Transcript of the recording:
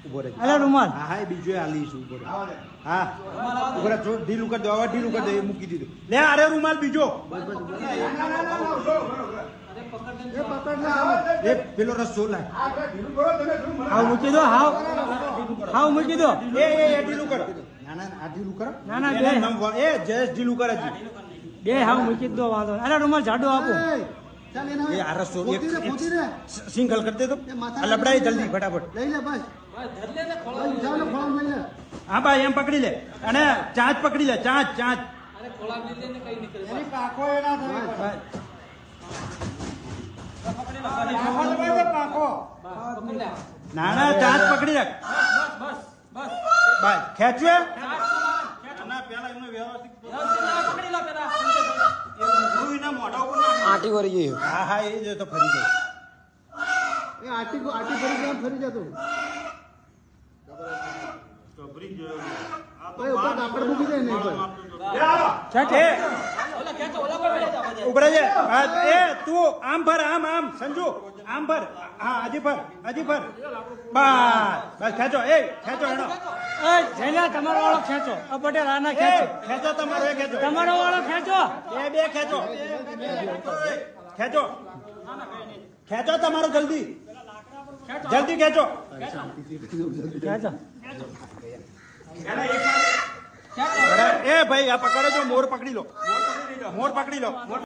ઉભો રહે. અરે રૂમાલ. હા હા, એ બીજો આલીશું. ઉભો રહે. હા ઉભો રહે. ઢીલું કરી દો, હવે ઢીલું કરી દો. એ મૂકી દીધું. લે અરે રૂમાલ બીજો. એ પેલો રસ્તો લાય. હાવ મૂકી દો, હાવ મૂકી દો. એ ઢીલું કરો. ના ના, આ ઢીલું કરો. ના ના, એ જયેશ ઢીલું કરે છે. બે હાવ મૂકી દો, વાંધો નહીં. અરે રૂમાલ જાડો આપો. એ આ રસ્તો સિંગલ કરી દે તો આ લબડાઈ જલ્દી ફટાફટ. હા ભાઈ એમ પકડી લે અને ચાંચ પકડી લે. ચાંચ ચાંચ ના ના, ચાંચ પકડી રાખ. બસ ખેંચવે. આટી વળી ગઈ. હા હા, એ જ તો ફરી જાય. આટી ફરી જાય, ફરી જતો. કાપડ મૂકી દે ને ઉભરે છે. એ તું આમ ભર, આમ સંજુ આમ ભર. હા હજી ભર. બસ ખેંચો. એ ખેંચો એનો. જયલા તમારો વાળો ખેંચો. પટેલ આના ખેંચો. ખેંચો તમારો. એ ખેંચો. તમારો વાળો ખેંચો. બે ખેંચો. ખેંચો તમારો જલ્દી ખેંચો. ખેંચો. એ ભાઈ આ પકડો છો. મોર પકડી લો.